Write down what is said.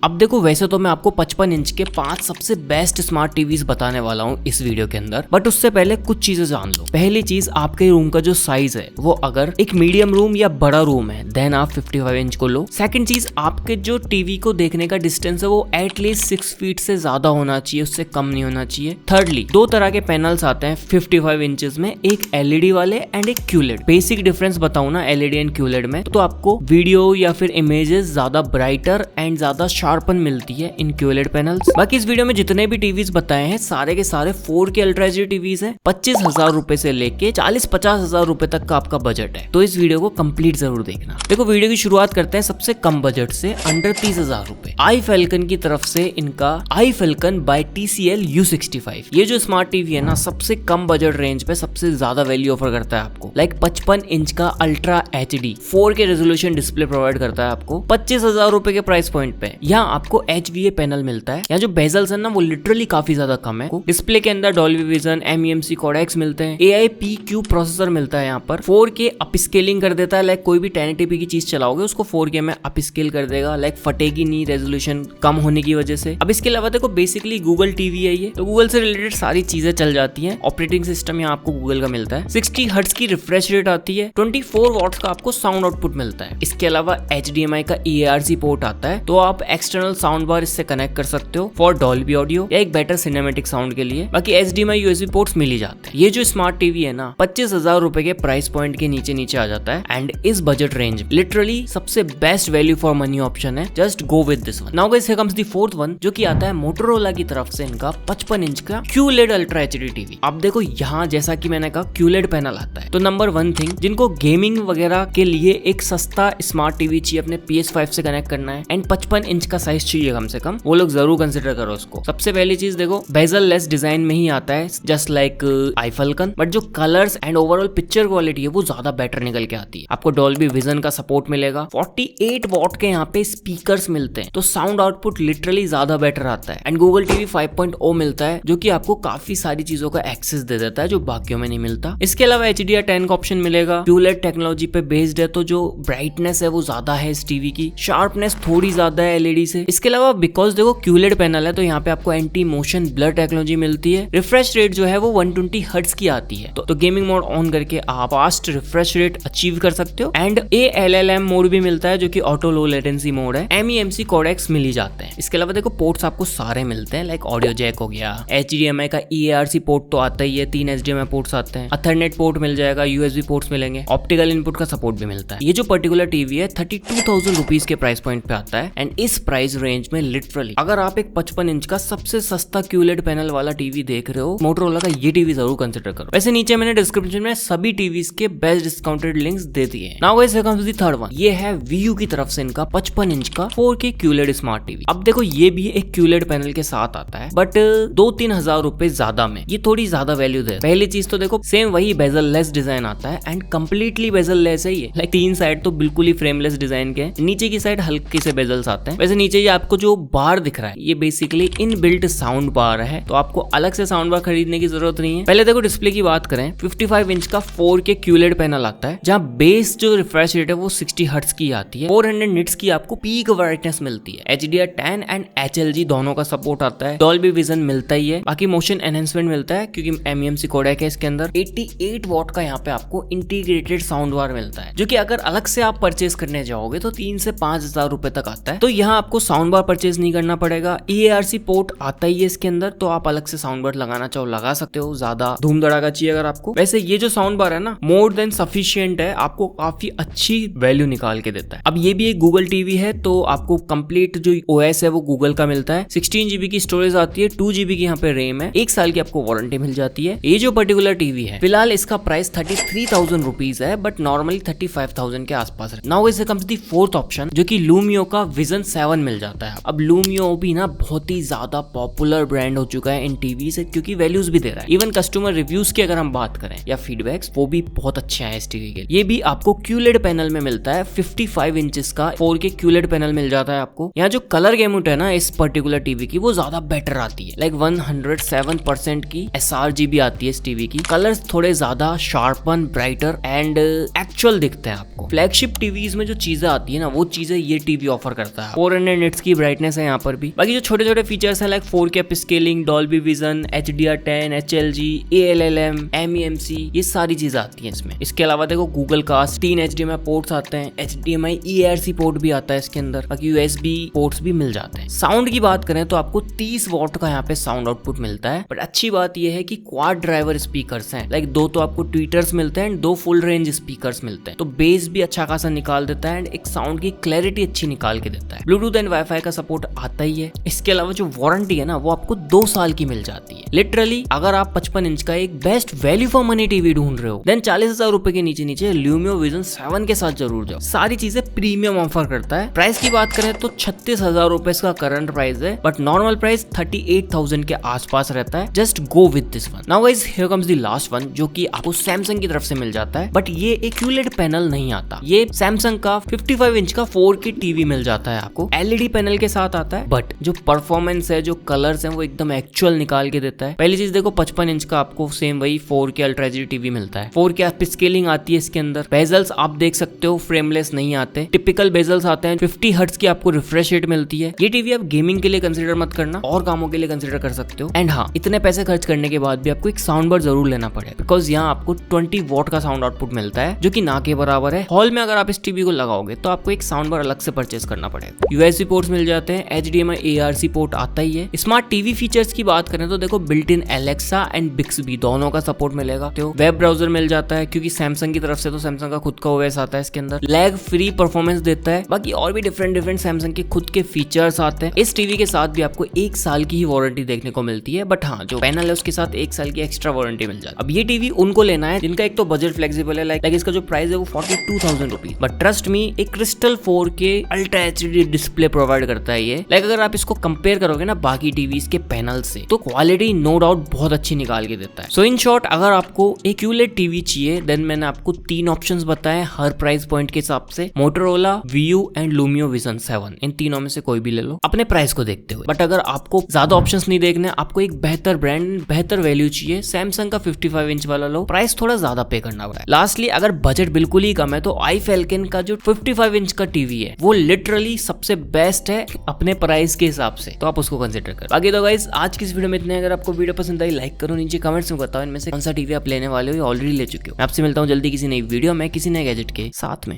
अब देखो, वैसे तो मैं आपको 55 इंच के 5 सबसे बेस्ट स्मार्ट टीवीज बताने वाला हूँ इस वीडियो के अंदर, बट उससे पहले कुछ चीजें जान लो। पहली चीज, आपके रूम का जो साइज है वो अगर एक मीडियम रूम या बड़ा रूम है देन आप 55 इंच को लो। सेकंड चीज, आपके जो टीवी को देखने का डिस्टेंस है वो एटलीस्ट 6 फीट से ज्यादा होना चाहिए, उससे कम नहीं होना चाहिए। थर्डली, दो तरह के पैनल्स आते हैं 55 इंचेस में, एक एलईडी वाले एंड एक क्यूलेड। बेसिक डिफरेंस बताऊं ना एलईडी एंड क्यूलेड में, तो आपको वीडियो या फिर इमेजेस ज्यादा ब्राइटर एंड ज्यादा शार्पन मिलती है इन क्यूलेड पैनल्स। बाकी इस वीडियो में जितने भी टीवीज बताए हैं सारे के सारे 4K अल्ट्रा एचडी टीवीज हैं। 25,000 रुपए से लेके 40-50,000 रुपए तक का आपका बजट है, तो इस वीडियो को कंप्लीट जरूर देखना। देखो, वीडियो की शुरुआत करते हैं सबसे कम बजट से, अंडर 30,000 रुपए। आई फैल्कन की तरफ से इनका आई फैल्कन बाय TCL U65, ये जो स्मार्ट टीवी है ना, सबसे कम बजट रेंज पे सबसे ज्यादा वैल्यू ऑफर करता है आपको। लाइक 55 इंच का ultra HD 4K resolution display provide करता है आपको 25,000 रुपए के प्राइस पॉइंट पे। यहाँ आपको HVA पैनल मिलता है। यहाँ जो बेजल्स है ना वो लिटरली काफी ज्यादा कम है। डिस्प्ले के अंदर डॉल्बी विजन, MEMC कोडेक्स मिलते हैं, AIPQ प्रोसेसर मिलता है यहाँ पर। 4K अपस्केलिंग कर देता है, लाइक कोई भी 1080p की चीज चलाओगे उसको 4K में अपस्केल कर देगा, लाइक फटेगी नहीं रेजोल्यूशन कम होने की वजह से। अब इसके अलावा देखो, बेसिकली गूगल टीवी है ये, तो गूगल से रिलेटेड सारी चीजें चल जाती है। ऑपरेटिंग सिस्टम यहाँ आपको गूगल का मिलता है। 60 हर्ट्ज की रिफ्रेश रेट आती है। 24 वॉट्स का आपको साउंड आउटपुट मिलता है। इसके अलावा HDMI का EARC पोर्ट आता है, तो आप एक्सटर्नल साउंड बार इससे कनेक्ट कर सकते हो फॉर डॉल्बी ऑडियो या एक बेटर सिनेमैटिक साउंड के लिए। बाकी HDMI USB पोर्ट्स मिल ही जाते हैं। ये जो स्मार्ट टीवी है ना, 25,000 रुपए के प्राइस पॉइंट के नीचे आ जाता है एंड इस बजट रेंज लिटरली सबसे best value for money option है। Just go with this one. Now guys, here comes the fourth one, जो कि आता है मोटोरोला की तरफ से इनका 55 इंच का QLED अल्ट्रा HD टीवी। अब देखो, यहाँ जैसा कि मैंने कहा QLED पैनल आता है, तो नंबर 1 थिंग, जिनको गेमिंग वगैरह के लिए एक सस्ता स्मार्ट टीवी चाहिए, अपने PS5 से कनेक्ट करना है एंड 55 इंच का साइज चाहिए कम से कम, वो लोग जरूर कंसिडर करो उसको। सबसे पहली चीज देखो, बेजल लेस डिजाइन में ही आता है just like iFFalcon, but जो colours and overall picture quality है वो ज्यादा बेटर निकल के आती है। आपको डॉल्बी विजन का सपोर्ट मिलेगा। 48 वॉट के यहाँ पे स्पीकर्स मिलते हैं, तो साउंड आउटपुट लिटरली ज्यादा बेटर आता है एंड गूगल टीवी 5.0 मिलता है, जो कि आपको काफी सारी चीजों का एक्सेस दे देता है जो बाकियों में नहीं मिलता। इसके अलावा HDR10 का ऑप्शन मिलेगा। QLED टेक्नोलॉजी पे बेस्ड है, तो जो ब्राइटनेस है वो ज्यादा है इस टीवी की, शार्पनेस थोड़ी ज्यादा है LED से। इसके अलावा बिकॉज देखो QLED पैनल है, तो यहाँ पे आपको एंटी मोशन ब्लर टेक्नोलॉजी मिलती है। रिफ्रेश रेट जो है वो 120 हर्ट्ज की आती है, तो गेमिंग मोड ऑन करके आप फास्ट रिफ्रेश रेट अचीव कर सकते हो एंड ALLM मोड भी मिलता है, जो कि ऑटो लो लेटेंसी मोड है। MEMC कोडेक्स मिल ही जाते हैं। इसके अलावा देखो, पोर्ट्स आपको सारे मिलते हैं, लाइक ऑडियो जैक हो गया, HDMI का EARC पोर्ट तो आता ही है, 3 HDMI पोर्ट्स आते हैं, अथरनेट पोर्ट मिल जाएगा, USB पोर्ट्स मिलेंगे, ऑप्टिकल इनपुट का सपोर्ट भी मिलता है। ये जो पर्टिकुलर टीवी है 32,000 रुपीज के प्राइस पॉइंट पे आता है एंड इस प्राइस रेंज में लिटरली अगर आप एक 55 इंच का सबसे सस्ता QLED पैनल वाला टीवी देख रहे हो, मोटोरोला का ये टीवी जरूर कंसिडर करो। वैसे नीचे मैंने डिस्क्रिप्शन में सभी टीवीज के बेस्ट डिस्काउंटेड लिंक्स दे दिए हैं। Now guys, here comes the third one. ये है VU की तरफ से इनका 55 इंच का 4K QLED स्मार्ट टीवी। अब देखो, ये भी एक QLED पैनल के साथ आता है, बट 2-3 हजार रुपए ज्यादा में ये थोड़ी ज्यादा वैल्यू दे। पहली चीज तो देखो, सेम वही बेजल लेस डिजाइन आता है एंड कम्प्लीटली बेजल लेस है ये, लाइक 3 साइड तो बिल्कुल ही फ्रेमलेस डिजाइन के, नीचे की साइड हल्के से बेजल्स आते हैं। वैसे नीचे ये आपको जो बार दिख रहा है ये बेसिकली इनबिल्ट साउंड बार है, तो आपको अलग से साउंड बार खरीदने की जरूरत नहीं है। पहले देखो, डिस्प्ले की बात करें, 55 इंच का 4K QLED पैनल आता है, जहां बेस जो रिफ्रेश रेट है वो 60 हर्ट्ज की आती है। 400 निट्स की आपको पीक ब्राइटनेस मिलती है। HDR10 एंड HLG दोनों का सपोर्ट आता है। डॉल्बी विजन मिलता ही है। बाकी मोशन एनहेंसमेंट मिलता है, क्योंकि MEMC कोडेक है इसके अंदर। 88 वॉट का यहाँ पे आपको इंटीग्रेटेड साउंड बार मिलता है, जो कि अगर अलग से आप परचेज करने जाओगे तो 3 से 5,000 रुपए तक आता है। तो यहाँ आपको साउंड बार परचेज नहीं करना पड़ेगा। EARC पोर्ट आता ही है इसके अंदर, तो आप अलग से साउंड बार लगाना चाहो लगा सकते हो, ज्यादा धूम धड़ाका चाहिए अगर आपको। वैसे ये जो साउंड बार है ना, मोर देन सफिशिएंट है, आपको काफी अच्छी वैल्यू निकाल के देता है। अब ये भी एक गूगल टीवी है, तो आपको कंप्लीट जो OS है वो गूगल का मिलता है। 16 GB की स्टोरेज आती है, 2 GB की यहाँ पे रैम है, 1 साल की आपको वारंटी मिल जाती है। ये जो पर्टिकुलर टीवी है, फिलहाल इसका प्राइस 33,000 रुपीज है, बट नॉर्मली 35,000 के आसपास है। नाउ इसे कम्स द फोर्थ ऑप्शन, जो कि लूमियो का विजन 7 मिल जाता है। अब लूमियो भी ना बहुत ही ज्यादा पॉपुलर ब्रांड हो चुका है इन टीवी से, क्योंकि वैल्यूज भी दे रहा है। इवन कस्टमर रिव्यूज की अगर हम बात करें या फीडबैक्स, वो भी बहुत अच्छे हैं इस टीवी के। ये भी आपको QLED पैनल में मिलता है। 55 इंचेस का 4K QLED पैनल मिल जाता है आपको। यहाँ जो कलर गैमुट है ना इस पर्टिकुलर टीवी की, वो ज्यादा बेटर आती है। लाइक 107% की sRGB आती है इस टीवी की। कलर्स थोड़े ज्यादा शार्पन, ब्राइटर एंड एक्चुअल दिखते हैं आपको। फ्लैगशिप टीवीज में जो चीजें आती है ना, वो चीजें ये टीवी ऑफर करता है। 400 700 निट्स की ब्राइटनेस है यहाँ पर भी। बाकी जो छोटे छोटे फीचर्स हैं like 4K upscaling, Dolby vision, HDR10, HLG, ALLM, MEMC, ये सारी चीजें आती हैं इसमें। इसके अलावा देखो गूगल कास्ट, 3 HDMI पोर्ट्स आते हैं, HDMI ERC पोर्ट भी आता है इसके अंदर, बाकी USB पोर्ट्स भी मिल जाते हैं। साउंड की बात करें तो आपको 30 वॉट का यहाँ पे साउंड आउटपुट मिलता है, बट अच्छी बात यह है कि क्वाड ड्राइवर स्पीकर्स हैं, लाइक 2 तो आपको ट्वीटर्स मिलते हैं एंड 2 फुल रेंज स्पीकर्स मिलते हैं, तो बेस भी अच्छा खासा निकाल देता है एंड एक साउंड की क्लैरिटी अच्छी निकाल के देता है। ब्लूटूथ एंड वाईफाई का सपोर्ट आता ही है। इसके अलावा जो वारंटी है ना वो आपको 2 साल की मिल जाती है। लिटरली अगर आप 55 इंच का एक best value for money TV ढूंढ रहे हो देन 40,000 रुपए के नीचे ल्यूमियो विजन 7 के साथ जरूर जाओ। सारी चीजें प्रीमियम ऑफर करता है। प्राइस की बात करें तो 36,000 रुपए इसका करंट प्राइस है, बट नॉर्मल प्राइस 38,000 के आसपास रहता है। Just go with this one. Now guys here comes the last one जो कि आपको सैमसंग की तरफ से मिल जाता है, बट ये एक QLED पैनल नहीं आता। ये सैमसंग का 55 इंच का 4K टीवी मिल जाता है आपको, LED पैनल के साथ आता है, बट जो परफॉर्मेंस है, जो कलर्स हैं वो एकदम एक्चुअल निकाल के देता है। पहली चीज देखो 55 इंच का आपको सेम वही 4K अल्ट्रा HD टीवी मिलता है। 4K अपस्केलिंग आती है इसके अंदर। बेजल्स आप देख सकते हो फ्रेमलेस नहीं आते, टिपिकल बेजल्स आते हैं। 50 हर्ट्ज की आपको रिफ्रेश रेट मिलती है। ये टीवी आप गेमिंग के लिए कंसीडर मत करना, और कामों के लिए कंसीडर कर सकते हो। एंड हाँ, इतने पैसे खर्च करने के बाद भी आपको एक साउंड बार जरूर लेना पड़ेगा, बिकॉज यहाँ आपको 20 वॉट का साउंड आउटपुट मिलता है जो कि ना के बराबर है। हॉल में अगर आप इस टीवी को लगाओगे तो आपको एक साउंड बार अलग से परचेस करना पड़ेगा। USB पोर्ट्स मिल जाते हैं, HDMI ARC पोर्ट आता ही है। स्मार्ट टीवी फीचर्स की बात करें तो देखो built in Alexa and Bixby दोनों का सपोर्ट मिलेगा। तो वेब ब्राउजर मिल जाता है क्योंकि सैमसंग की तरफ से तो सैमसंग का खुद का OS आता है इसके अंदर। लैग फ्री परफॉर्मेंस देता है। बाकी और भी डिफरेंट सैमसंग के खुद के फीचर्स आते हैं। इस टीवी के साथ भी आपको 1 साल की ही वारंटी देखने को मिलती है, बट हाँ जो पैनल है उसके साथ 1 साल की एक्स्ट्रा वारंटी मिल जाती है। अब ये टीवी उनको लेना है जिनका एक तो बजट फ्लेक्सिबल है, लाइक इसका जो प्राइस है वो 42,000 रुपीज, बट ट्रस्ट मी एक crystal 4K ultra HD display provide करता है ये। लाइक अगर आप इसको कंपेयर करोगे ना बाकी टीवीज के पैनल से तो क्वालिटी नो डाउट बहुत अच्छी निकाल के देता है। सो इन शॉर्ट अगर आपको एक QLED टीवी चाहिए देन मैंने आपको 3 ऑप्शंस बताए हर प्राइस पॉइंट के हिसाब से, मोटोरोला, VU एंड लूमियो विजन 7। इन तीनों में से कोई भी ले लो अपने प्राइस को देखते हुए। बट अगर आपको ज्यादा ऑप्शंस नहीं देखने, आपको एक बेहतर ब्रांड बेहतर वैल्यू चाहिए, सैमसंग का 55 इंच वाला लो, प्राइस थोड़ा ज्यादा पे करना पड़ा है। लास्टली अगर बजट बिल्कुल ही कम है तो iFalcon का जो 55 इंच का टीवी है वो लिटरली सबसे बेस्ट है अपने प्राइस के हिसाब से, तो आप उसको कंसिडर करो। बाकी तो गाइस आज की इस वीडियो में इतने। अगर आपको वीडियो पसंद आई लाइक करो, नीचे कमेंट्स में बताओ इनमें से कौन सा टीवी आप लेने वाले हो या ऑलरेडी ले चुके हो। मैं आपसे मिलता हूँ जल्दी किसी नई वीडियो में किसी नए गैजेट के साथ में।